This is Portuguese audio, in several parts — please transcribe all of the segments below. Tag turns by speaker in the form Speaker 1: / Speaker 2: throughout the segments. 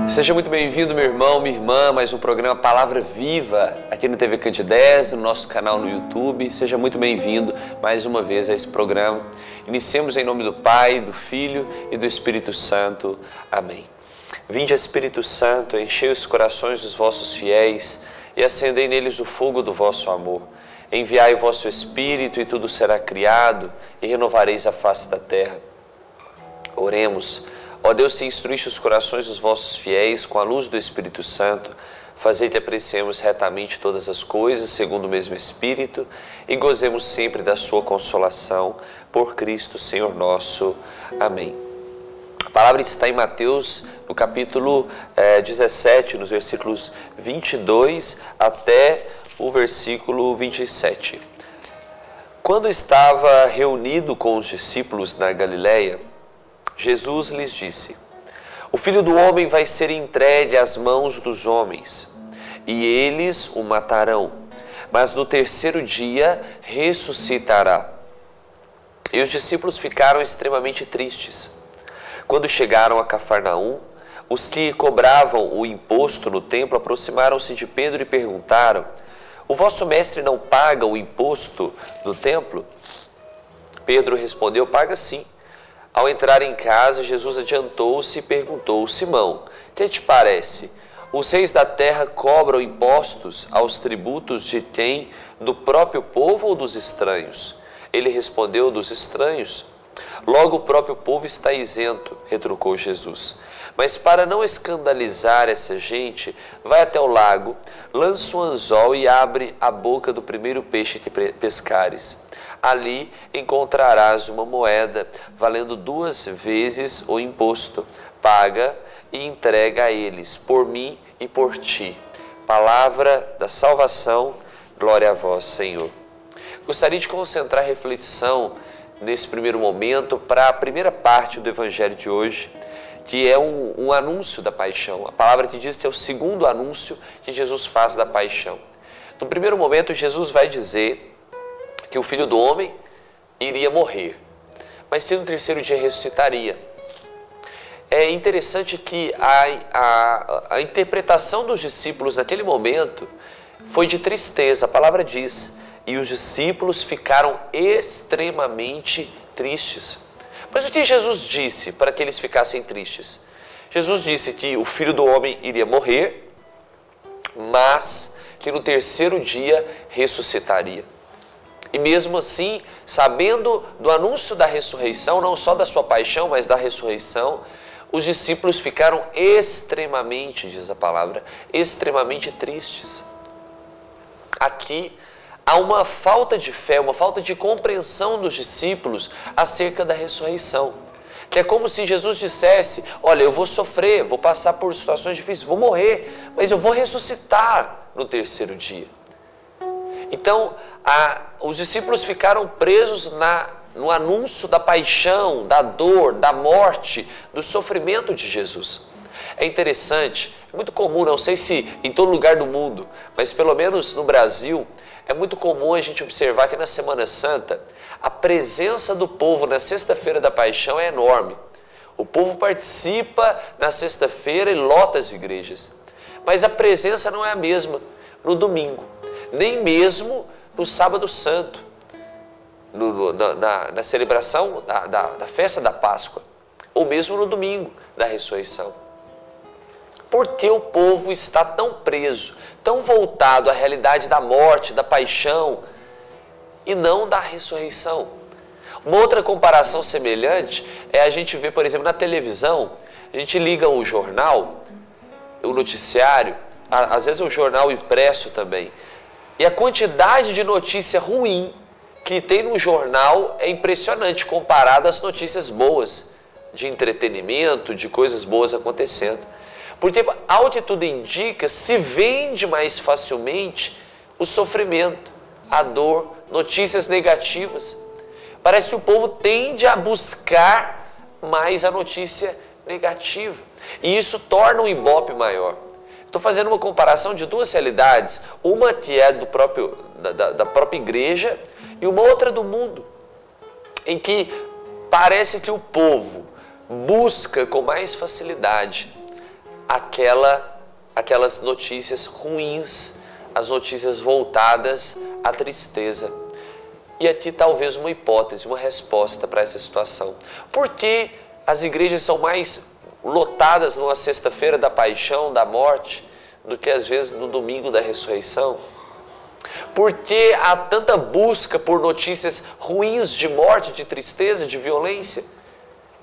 Speaker 1: Seja muito bem-vindo, meu irmão, minha irmã, mais um programa Palavra Viva, aqui na TV Candidez, no nosso canal no YouTube. Seja muito bem-vindo mais uma vez a esse programa. Iniciemos em nome do Pai, do Filho e do Espírito Santo. Amém. Vinde, Espírito Santo, enchei os corações dos vossos fiéis e acendei neles o fogo do vosso amor. Enviai o vosso Espírito e tudo será criado e renovareis a face da terra. Oremos. Ó Deus, que instruíste os corações dos vossos fiéis com a luz do Espírito Santo, fazei que apreciemos retamente todas as coisas, segundo o mesmo Espírito, e gozemos sempre da sua consolação, por Cristo, Senhor nosso. Amém. A palavra está em Mateus, no capítulo 17, nos versículos 22 até o versículo 27. Quando estava reunido com os discípulos na Galileia, Jesus lhes disse: O Filho do Homem vai ser entregue às mãos dos homens, e eles o matarão, mas no terceiro dia ressuscitará. E os discípulos ficaram extremamente tristes. Quando chegaram a Cafarnaum, os que cobravam o imposto no templo aproximaram-se de Pedro e perguntaram: O vosso mestre não paga o imposto no templo? Pedro respondeu: Paga sim. Ao entrar em casa, Jesus adiantou-se e perguntou: Simão, que te parece? Os reis da terra cobram impostos aos tributos de quem? Do próprio povo ou dos estranhos? Ele respondeu: Dos estranhos. Logo o próprio povo está isento, retrucou Jesus. Mas para não escandalizar essa gente, vai até o lago, lança um anzol e abre a boca do primeiro peixe que pescares. Ali encontrarás uma moeda, valendo 2 vezes o imposto. Paga e entrega a eles, por mim e por ti. Palavra da salvação, glória a vós, Senhor. Gostaria de concentrar a reflexão nesse primeiro momento para a primeira parte do Evangelho de hoje, que é um anúncio da paixão. A palavra te diz que é o segundo anúncio que Jesus faz da paixão. No primeiro momento, Jesus vai dizer que o Filho do Homem iria morrer, mas que no terceiro dia ressuscitaria. É interessante que a interpretação dos discípulos naquele momento foi de tristeza. A palavra diz: e os discípulos ficaram extremamente tristes. Mas o que Jesus disse para que eles ficassem tristes? Jesus disse que o Filho do Homem iria morrer, mas que no terceiro dia ressuscitaria. E mesmo assim, sabendo do anúncio da ressurreição, não só da sua paixão, mas da ressurreição, os discípulos ficaram extremamente, diz a palavra, extremamente tristes. Aqui há uma falta de fé, uma falta de compreensão dos discípulos acerca da ressurreição. Que é como se Jesus dissesse: olha, eu vou sofrer, vou passar por situações difíceis, vou morrer, mas eu vou ressuscitar no terceiro dia. Então, os discípulos ficaram presos no anúncio da paixão, da dor, da morte, do sofrimento de Jesus. É interessante, é muito comum, não sei se em todo lugar do mundo, mas pelo menos no Brasil, é muito comum a gente observar que na Semana Santa, a presença do povo na sexta-feira da paixão é enorme. O povo participa na sexta-feira e lota as igrejas. Mas a presença não é a mesma no domingo, nem mesmo no sábado santo, na celebração da festa da Páscoa, ou mesmo no domingo da ressurreição. Porque o povo está tão preso, tão voltado à realidade da morte, da paixão, e não da ressurreição. Uma outra comparação semelhante é a gente ver, por exemplo, na televisão, a gente liga o jornal, o noticiário, às vezes o jornal impresso também, e a quantidade de notícia ruim que tem no jornal é impressionante comparado às notícias boas, de entretenimento, de coisas boas acontecendo. Porque, ao que tudo indica, se vende mais facilmente o sofrimento, a dor, notícias negativas. Parece que o povo tende a buscar mais a notícia negativa. E isso torna um ibope maior. Estou fazendo uma comparação de 2 realidades. Uma que é da própria igreja e uma outra do mundo. Em que parece que o povo busca com mais facilidade aquelas notícias ruins, as notícias voltadas à tristeza. E aqui talvez uma hipótese, uma resposta para essa situação. Por que as igrejas são mais lotadas numa sexta-feira da paixão, da morte, do que às vezes no domingo da ressurreição? Por que há tanta busca por notícias ruins de morte, de tristeza, de violência,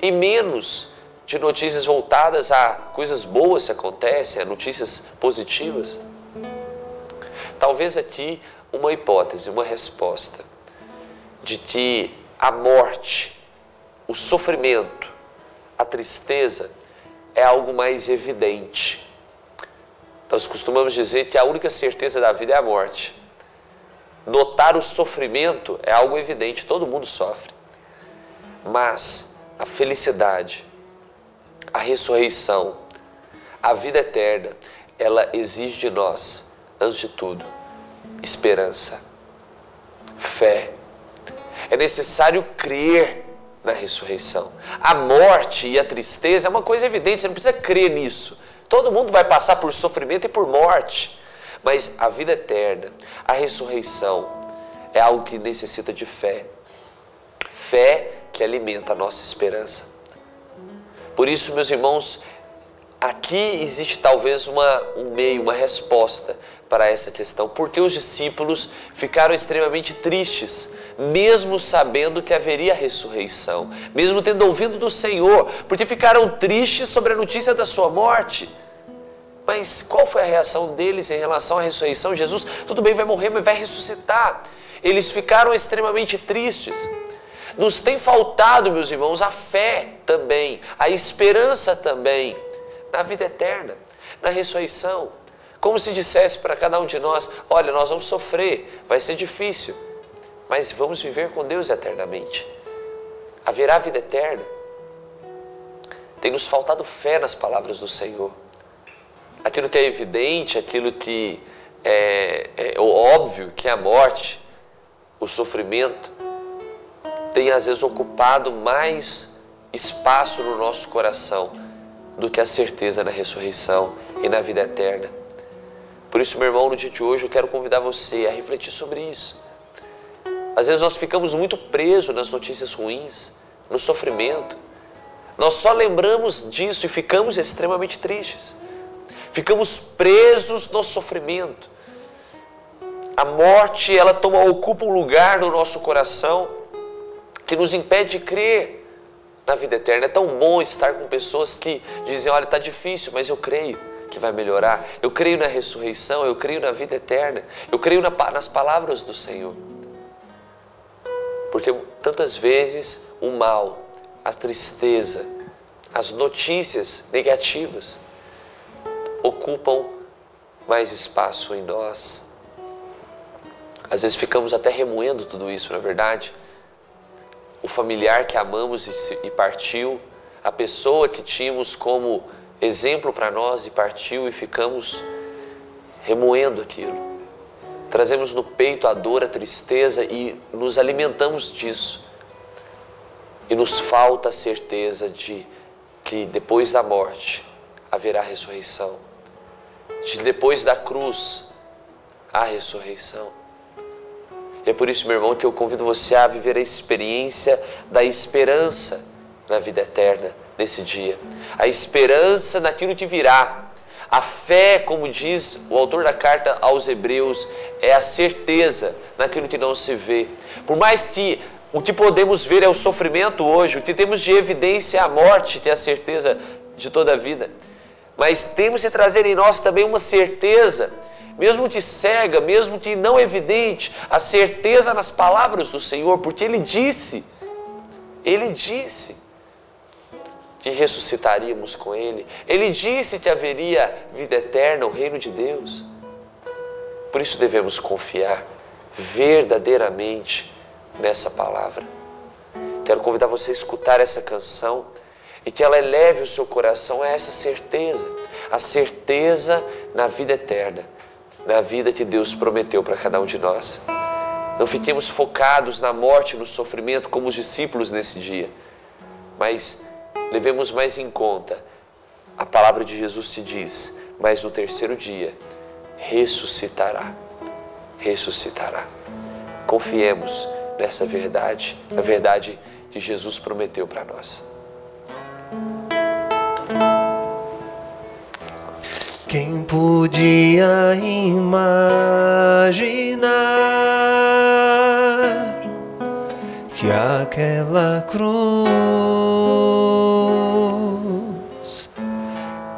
Speaker 1: e menos de notícias voltadas a coisas boas que acontecem, a notícias positivas? Talvez aqui uma hipótese, uma resposta de que a morte, o sofrimento, a tristeza é algo mais evidente. Nós costumamos dizer que a única certeza da vida é a morte. Notar o sofrimento é algo evidente, todo mundo sofre. Mas a felicidade, a ressurreição, a vida eterna, ela exige de nós, antes de tudo, esperança, fé. É necessário crer na ressurreição. A morte e a tristeza é uma coisa evidente, você não precisa crer nisso. Todo mundo vai passar por sofrimento e por morte. Mas a vida eterna, a ressurreição, é algo que necessita de fé. Fé que alimenta a nossa esperança. Por isso, meus irmãos, aqui existe talvez uma resposta para essa questão. Porque os discípulos ficaram extremamente tristes, mesmo sabendo que haveria ressurreição, mesmo tendo ouvido do Senhor, porque ficaram tristes sobre a notícia da sua morte. Mas qual foi a reação deles em relação à ressurreição? Jesus, tudo bem, vai morrer, mas vai ressuscitar. Eles ficaram extremamente tristes. Nos tem faltado, meus irmãos, a fé também, a esperança também, na vida eterna, na ressurreição. Como se dissesse para cada um de nós, olha, nós vamos sofrer, vai ser difícil, mas vamos viver com Deus eternamente. Haverá vida eterna. Tem nos faltado fé nas palavras do Senhor. Aquilo que é evidente, aquilo que é óbvio, que é a morte, o sofrimento, tem às vezes ocupado mais espaço no nosso coração do que a certeza na ressurreição e na vida eterna. Por isso, meu irmão, no dia de hoje eu quero convidar você a refletir sobre isso. Às vezes nós ficamos muito presos nas notícias ruins, no sofrimento. Nós só lembramos disso e ficamos extremamente tristes. Ficamos presos no sofrimento. A morte, ela ocupa um lugar no nosso coração que nos impede de crer na vida eterna. É tão bom estar com pessoas que dizem, olha, está difícil, mas eu creio que vai melhorar. Eu creio na ressurreição, eu creio na vida eterna. Eu creio nas palavras do Senhor. Porque tantas vezes o mal, a tristeza, as notícias negativas ocupam mais espaço em nós. Às vezes ficamos até remoendo tudo isso, não é verdade? O familiar que amamos e partiu, a pessoa que tínhamos como exemplo para nós e partiu, e ficamos remoendo aquilo. Trazemos no peito a dor, a tristeza e nos alimentamos disso. E nos falta a certeza de que depois da morte haverá ressurreição. De depois da cruz há ressurreição. E é por isso, meu irmão, que eu convido você a viver a experiência da esperança na vida eterna nesse dia. A esperança naquilo que virá. A fé, como diz o autor da carta aos Hebreus, é a certeza naquilo que não se vê. Por mais que o que podemos ver é o sofrimento hoje, o que temos de evidência é a morte, que é a certeza de toda a vida. Mas temos que trazer em nós também uma certeza, mesmo que cega, mesmo que não evidente, a certeza nas palavras do Senhor, porque Ele disse que ressuscitaríamos com Ele. Ele disse que haveria vida eterna, o reino de Deus. Por isso devemos confiar verdadeiramente nessa palavra. Quero convidar você a escutar essa canção e que ela eleve o seu coração a essa certeza, a certeza na vida eterna, na vida que Deus prometeu para cada um de nós. Não fiquemos focados na morte e no sofrimento como os discípulos nesse dia, mas levemos mais em conta a palavra de Jesus te diz, mas no terceiro dia ressuscitará. Ressuscitará. Confiemos nessa verdade, a verdade que Jesus prometeu para nós.
Speaker 2: Quem podia imaginar que aquela cruz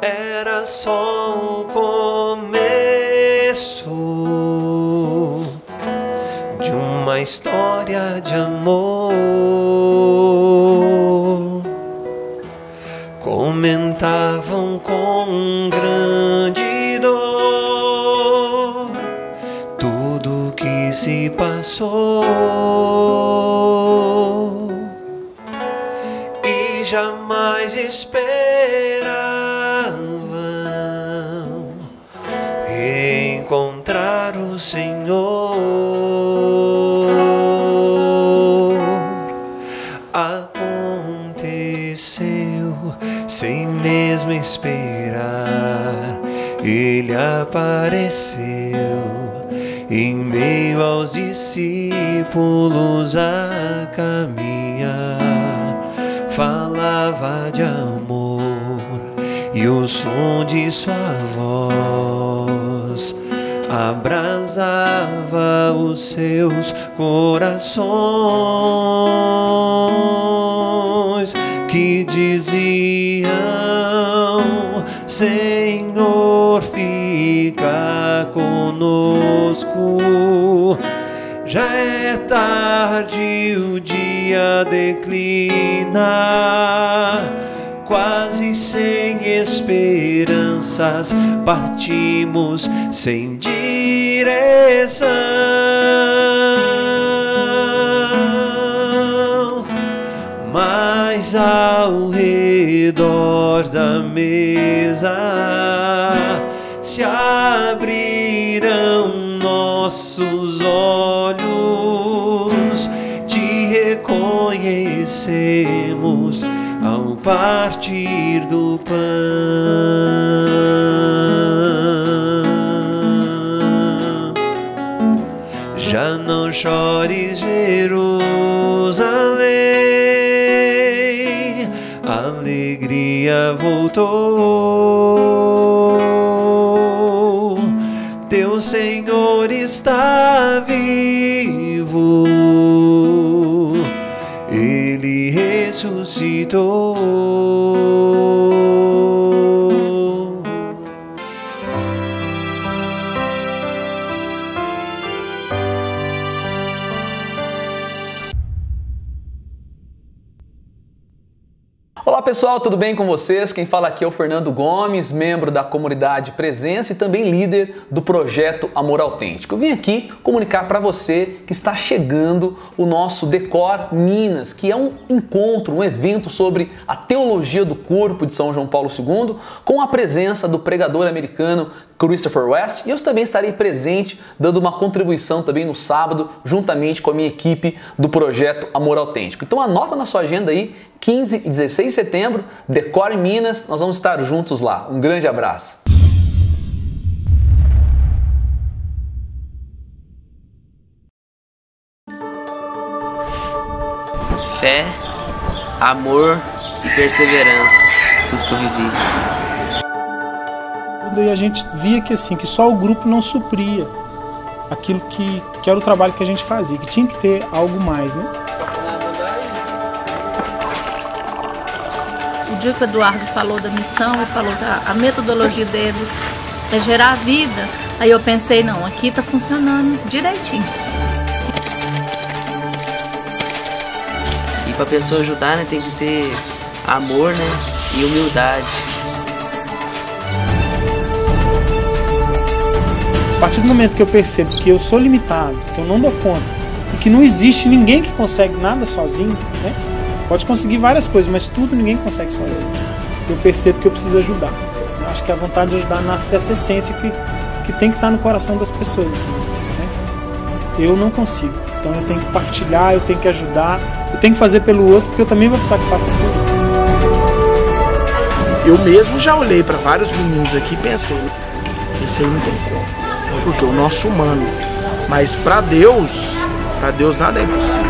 Speaker 2: era só o começo de uma história de amor? Comentavam com grande dor tudo que se passou e jamais esperavam encontrar o Senhor. Aconteceu sem mesmo esperar, Ele apareceu em meio aos discípulos a caminhar. Falava de amor e o som de sua voz abrasava os seus corações que diziam: Senhor, fica conosco. Já é tarde, o dia declina, quase sem esperanças, partimos sem direção. Mas ao redor da mesa se abrirão nossos olhos, te reconhecemos ao partir do pão. Já não chores, Jerusalém, a alegria voltou, teu Senhor está vivo, Ele ressuscitou.
Speaker 3: Olá pessoal, tudo bem com vocês? Quem fala aqui é o Fernando Gomes, membro da comunidade Presença e também líder do projeto Amor Autêntico. Eu vim aqui comunicar para você que está chegando o nosso Decor Minas, que é um encontro, um evento sobre a teologia do corpo de São João Paulo II, com a presença do pregador americano Christopher West, e eu também estarei presente dando uma contribuição também no sábado, juntamente com a minha equipe do projeto Amor Autêntico. Então anota na sua agenda aí, 15 e 16 de setembro, Decor em Minas, nós vamos estar juntos lá. Um grande abraço.
Speaker 4: Fé, amor e perseverança, tudo que eu vivi.
Speaker 5: E a gente via que assim, que só o grupo não supria aquilo que era o trabalho que a gente fazia, que tinha que ter algo mais, né?
Speaker 6: O dia que o Eduardo falou da missão e falou que a metodologia deles é gerar vida, aí eu pensei, não, aqui tá funcionando direitinho.
Speaker 4: E pra pessoa ajudar, né, tem que ter amor, né, e humildade.
Speaker 5: A partir do momento que eu percebo que eu sou limitado, que eu não dou conta, e que não existe ninguém que consegue nada sozinho, né? Pode conseguir várias coisas, mas tudo ninguém consegue sozinho. Eu percebo que eu preciso ajudar. Eu acho que a vontade de ajudar nasce dessa essência que tem que estar no coração das pessoas. Assim, né? Eu não consigo. Então eu tenho que partilhar, eu tenho que ajudar, eu tenho que fazer pelo outro, porque eu também vou precisar que faça por outro.
Speaker 7: Eu mesmo já olhei para vários meninos aqui e pensei, esse aí não tem como, porque o nosso humano, mas para Deus nada é impossível.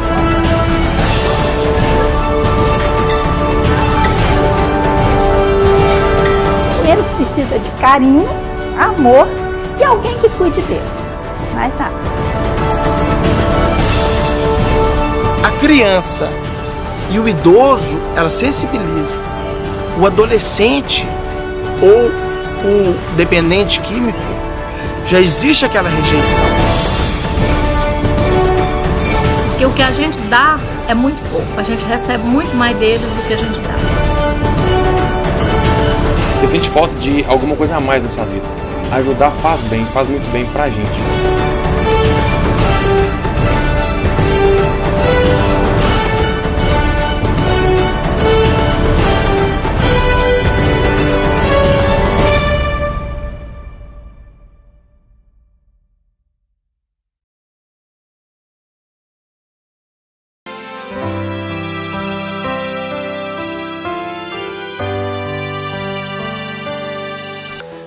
Speaker 8: Eles precisam de carinho, amor e alguém que cuide deles, mais nada.
Speaker 7: A criança e o idoso, ela sensibiliza. O adolescente ou o dependente químico, já existe aquela rejeição.
Speaker 6: Porque o que a gente dá é muito pouco. A gente recebe muito mais deles do que a gente dá.
Speaker 9: Você sente falta de alguma coisa a mais na sua vida. Ajudar faz bem, faz muito bem pra gente.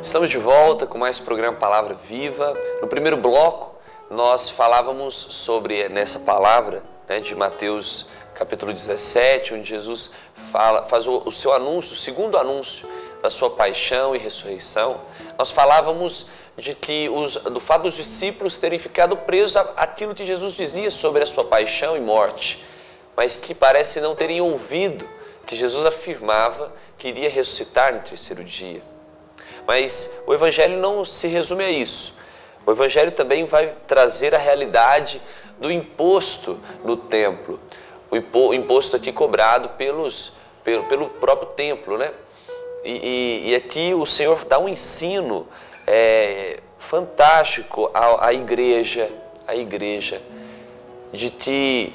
Speaker 1: Estamos de volta com mais programa Palavra Viva. No primeiro bloco, nós falávamos sobre, nessa palavra, né, de Mateus capítulo 17, onde Jesus faz o seu anúncio, o segundo anúncio da sua paixão e ressurreição. Nós falávamos do fato dos discípulos terem ficado presos àquilo que Jesus dizia sobre a sua paixão e morte, mas que parece não terem ouvido que Jesus afirmava que iria ressuscitar no terceiro dia. Mas o Evangelho não se resume a isso. O Evangelho também vai trazer a realidade do imposto no templo. O imposto aqui cobrado pelo próprio templo, né? E aqui o Senhor dá um ensino fantástico à igreja, de que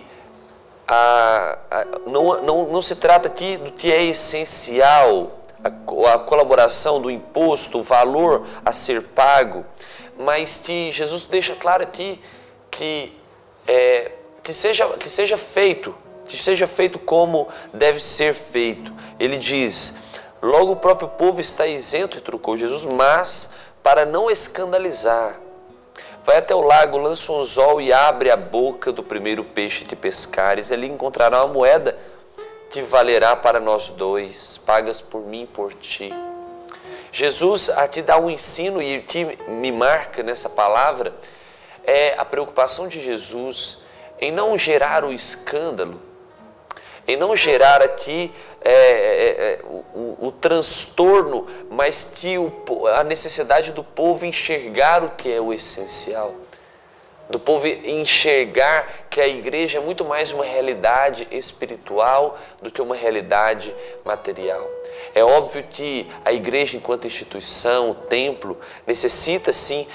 Speaker 1: não se trata aqui do que é essencial, a colaboração do imposto, o valor a ser pago, mas que Jesus deixa claro aqui que seja feito como deve ser feito. Ele diz: logo o próprio povo está isento, retrucou Jesus, mas para não escandalizar, vai até o lago, lança um anzol e abre a boca do primeiro peixe que pescares, ali encontrará uma moeda que valerá para nós dois, pagas por mim e por ti. Jesus aqui dá um ensino, e o que me marca nessa palavra é a preocupação de Jesus em não gerar o escândalo, em não gerar aqui o transtorno, mas que a necessidade do povo enxergar o que é o essencial. Do povo enxergar que a igreja é muito mais uma realidade espiritual do que uma realidade material. É óbvio que a igreja, enquanto instituição, o templo, necessita sim,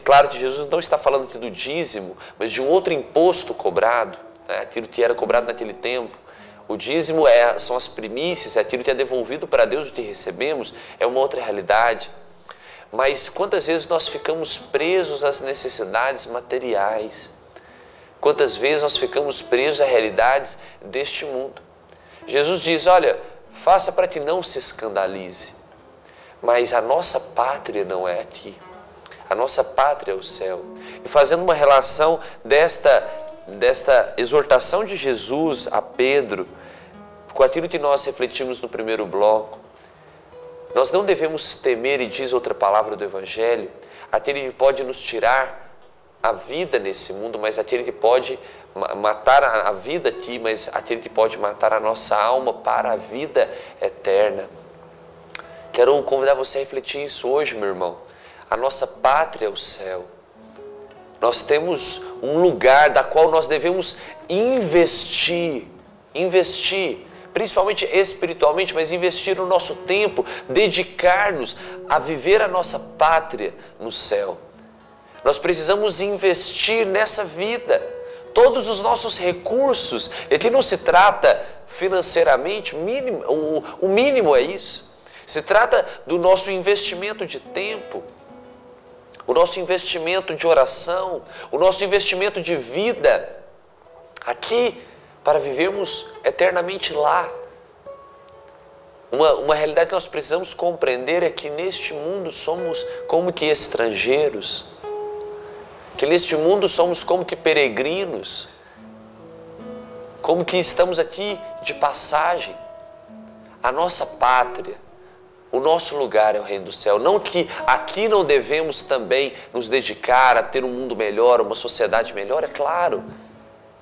Speaker 1: claro que Jesus não está falando aqui do dízimo, mas de um outro imposto cobrado, né? Aquilo que era cobrado naquele tempo. O dízimo são as primícias, é aquilo que é devolvido para Deus, o que recebemos, é uma outra realidade. Mas quantas vezes nós ficamos presos às necessidades materiais? Quantas vezes nós ficamos presos a realidades deste mundo? Jesus diz: olha, faça para que não se escandalize. Mas a nossa pátria não é aqui. A nossa pátria é o céu. E fazendo uma relação desta exortação de Jesus a Pedro, com aquilo que nós refletimos no primeiro bloco, nós não devemos temer, e diz outra palavra do Evangelho, aquele que pode nos tirar a vida nesse mundo, mas aquele que pode matar a vida aqui, mas aquele que pode matar a nossa alma para a vida eterna. Quero convidar você a refletir isso hoje, meu irmão. A nossa pátria é o céu. Nós temos um lugar da qual nós devemos investir, principalmente espiritualmente, mas investir no nosso tempo, dedicar-nos a viver a nossa pátria no céu. Nós precisamos investir nessa vida, todos os nossos recursos. E aqui não se trata financeiramente, o mínimo é isso. Se trata do nosso investimento de tempo, o nosso investimento de oração, o nosso investimento de vida aqui, para vivermos eternamente lá. Uma realidade que nós precisamos compreender é que neste mundo somos como que estrangeiros, que neste mundo somos como que peregrinos, como que estamos aqui de passagem. A nossa pátria, o nosso lugar é o reino do céu. Não que aqui não devemos também nos dedicar a ter um mundo melhor, uma sociedade melhor, é claro.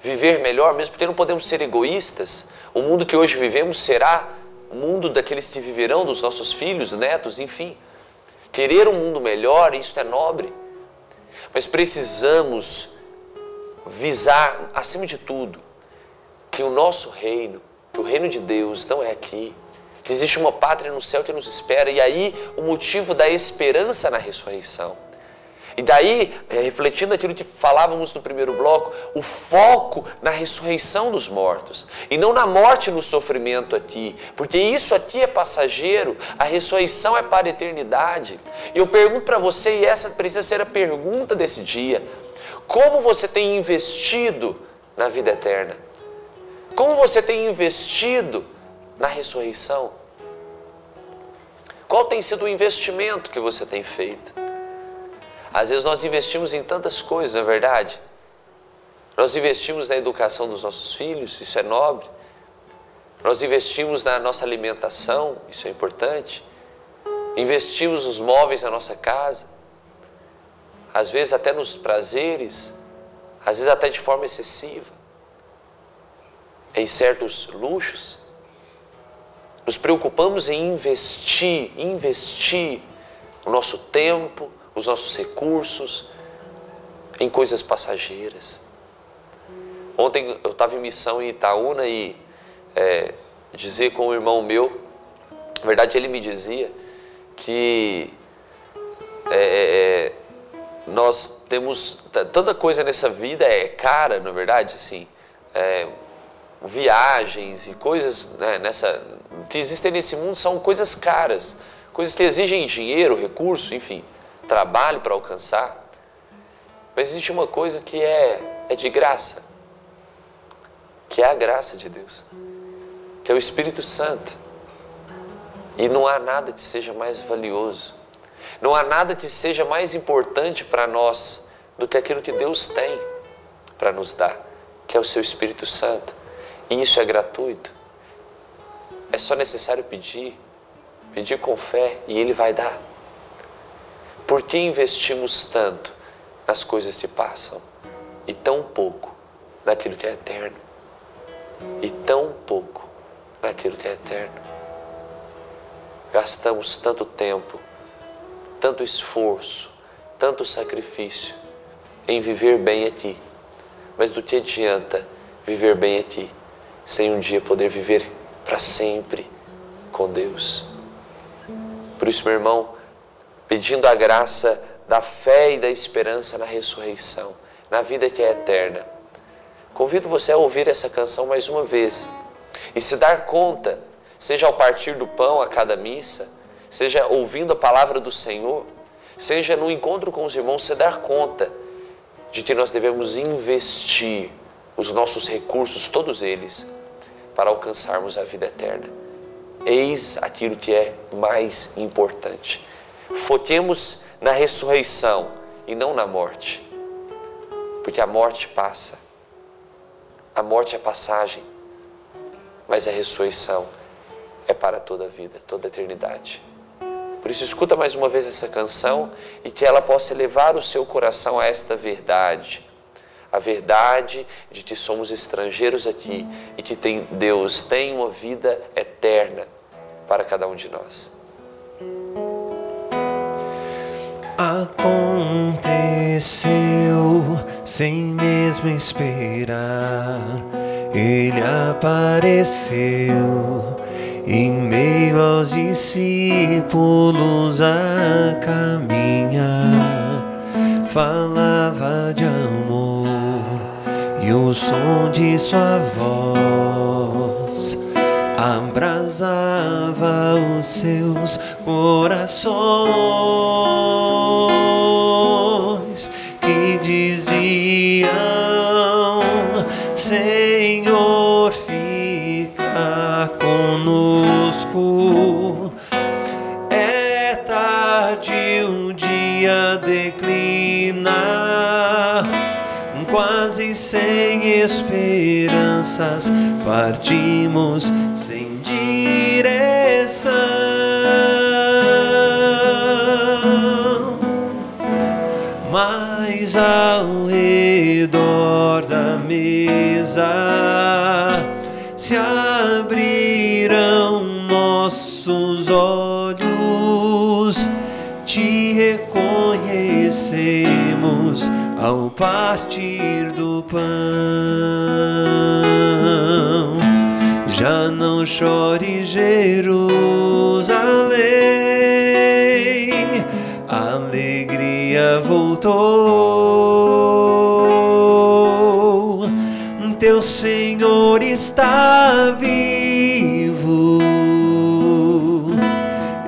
Speaker 1: Viver melhor, mesmo porque não podemos ser egoístas. O mundo que hoje vivemos será o mundo daqueles que viverão, dos nossos filhos, netos, enfim. Querer um mundo melhor, isso é nobre. Mas precisamos visar, acima de tudo, que o nosso reino, que o reino de Deus não é aqui. Que existe uma pátria no céu que nos espera. E aí o motivo da esperança na ressurreição. E daí, refletindo aquilo que falávamos no primeiro bloco, o foco na ressurreição dos mortos. E não na morte e no sofrimento aqui. Porque isso aqui é passageiro, a ressurreição é para a eternidade. E eu pergunto para você, e essa precisa ser a pergunta desse dia: como você tem investido na vida eterna? Como você tem investido na ressurreição? Qual tem sido o investimento que você tem feito? Às vezes nós investimos em tantas coisas, não é verdade? Nós investimos na educação dos nossos filhos, isso é nobre. Nós investimos na nossa alimentação, isso é importante. Investimos nos móveis da nossa casa. Às vezes até nos prazeres, às vezes até de forma excessiva. Em certos luxos. Nos preocupamos em investir o nosso tempo, os nossos recursos em coisas passageiras. Ontem eu estava em missão em Itaúna e dizer com um irmão meu, na verdade ele me dizia que nós temos, toda coisa nessa vida é cara, na verdade, assim, viagens e coisas, né, que existem nesse mundo são coisas caras, coisas que exigem dinheiro, recurso, enfim, trabalho para alcançar. Mas existe uma coisa que é de graça, que é a graça de Deus, que é o Espírito Santo. E não há nada que seja mais valioso, não há nada que seja mais importante para nós do que aquilo que Deus tem para nos dar, que é o seu Espírito Santo. E isso é gratuito. É só necessário pedir com fé e Ele vai dar. Por que investimos tanto nas coisas que passam e tão pouco naquilo que é eterno? E tão pouco naquilo que é eterno. Gastamos tanto tempo, tanto esforço, tanto sacrifício em viver bem aqui. Mas do que adianta viver bem aqui sem um dia poder viver para sempre com Deus? Por isso, meu irmão, pedindo a graça da fé e da esperança na ressurreição, na vida que é eterna, convido você a ouvir essa canção mais uma vez e se dar conta, seja ao partir do pão a cada missa, seja ouvindo a palavra do Senhor, seja no encontro com os irmãos, se dar conta de que nós devemos investir os nossos recursos, todos eles, para alcançarmos a vida eterna. Eis aquilo que é mais importante. Foquemos na ressurreição e não na morte, porque a morte passa, a morte é passagem, mas a ressurreição é para toda a vida, toda a eternidade. Por isso, escuta mais uma vez essa canção e que ela possa levar o seu coração a esta verdade. A verdade de que somos estrangeiros aqui e que Deus tem uma vida eterna para cada um de nós.
Speaker 2: Aconteceu sem mesmo esperar, Ele apareceu em meio aos discípulos a caminhar. Falava de amor e o som de sua voz abrasava os seus corações que diziam: Senhor, fica conosco. conosco. É tarde, o dia declina, quase sem esperanças, partimos sem direção. Mas ao redor da mesa se abrirão nossos olhos, te reconhecemos ao partir do pão. Já não chore, Jerusalém, a alegria voltou, teu Senhor está vivo,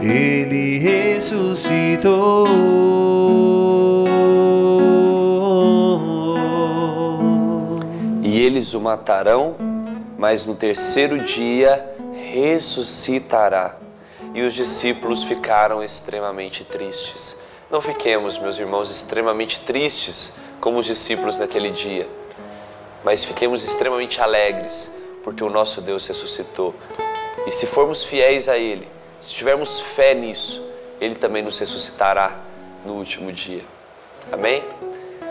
Speaker 2: Ele ressuscitou.
Speaker 1: E eles o matarão, mas no terceiro dia ressuscitará. E os discípulos ficaram extremamente tristes. Não fiquemos, meus irmãos, extremamente tristes como os discípulos naquele dia, mas fiquemos extremamente alegres, porque o nosso Deus ressuscitou. E se formos fiéis a Ele, se tivermos fé nisso, Ele também nos ressuscitará no último dia. Amém?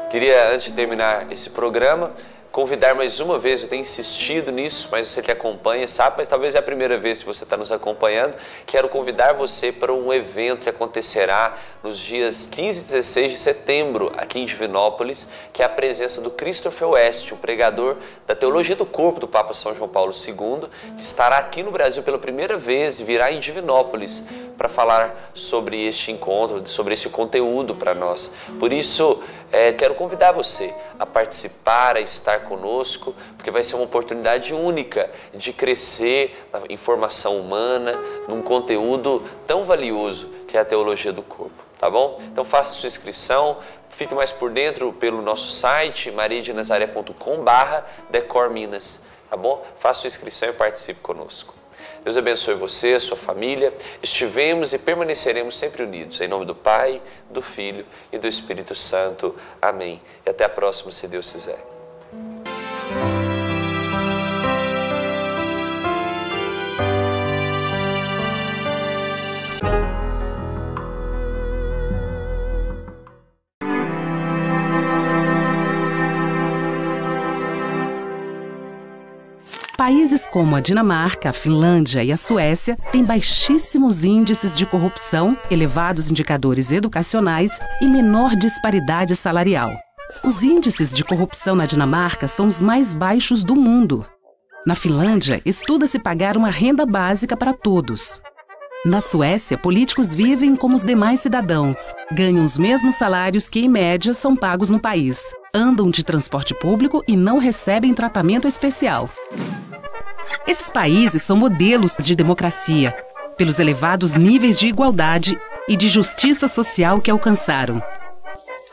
Speaker 1: Queria, antes de terminar esse programa, convidar mais uma vez, eu tenho insistido nisso, mas você que acompanha sabe, mas talvez é a primeira vez que você está nos acompanhando. Quero convidar você para um evento que acontecerá nos dias 15 e 16 de setembro, aqui em Divinópolis, que é a presença do Christopher West, um pregador da Teologia do Corpo do Papa São João Paulo II, que estará aqui no Brasil pela primeira vez e virá em Divinópolis para falar sobre este encontro, sobre esse conteúdo para nós. Por isso, quero convidar você a participar, a estar conosco, porque vai ser uma oportunidade única de crescer na informação humana, num conteúdo tão valioso que é a teologia do corpo, tá bom? Então faça sua inscrição, fique mais por dentro pelo nosso site, mariadenazaré.com/decorminas, tá bom? Faça sua inscrição e participe conosco. Deus abençoe você, a sua família. Estivemos e permaneceremos sempre unidos. Em nome do Pai, do Filho e do Espírito Santo. Amém. E até a próxima, se Deus quiser.
Speaker 10: Países como a Dinamarca, a Finlândia e a Suécia têm baixíssimos índices de corrupção, elevados indicadores educacionais e menor disparidade salarial. Os índices de corrupção na Dinamarca são os mais baixos do mundo. Na Finlândia, estuda-se pagar uma renda básica para todos. Na Suécia, políticos vivem como os demais cidadãos, ganham os mesmos salários que, em média, são pagos no país, andam de transporte público e não recebem tratamento especial. Esses países são modelos de democracia, pelos elevados níveis de igualdade e de justiça social que alcançaram.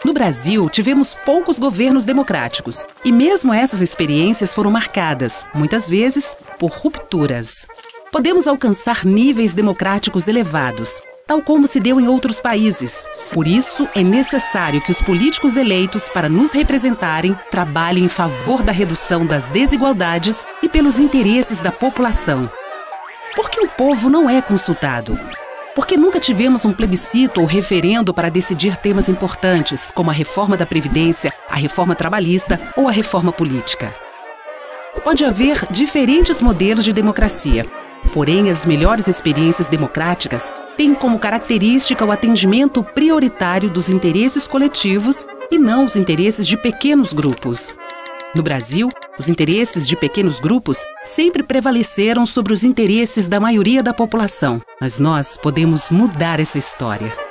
Speaker 10: No Brasil, tivemos poucos governos democráticos, e mesmo essas experiências foram marcadas, muitas vezes, por rupturas. Podemos alcançar níveis democráticos elevados, tal como se deu em outros países. Por isso, é necessário que os políticos eleitos para nos representarem trabalhem em favor da redução das desigualdades e pelos interesses da população. Por que o povo não é consultado? Porque nunca tivemos um plebiscito ou referendo para decidir temas importantes, como a reforma da Previdência, a reforma trabalhista ou a reforma política. Pode haver diferentes modelos de democracia, porém as melhores experiências democráticas têm como característica o atendimento prioritário dos interesses coletivos e não os interesses de pequenos grupos. No Brasil, os interesses de pequenos grupos sempre prevaleceram sobre os interesses da maioria da população, mas nós podemos mudar essa história.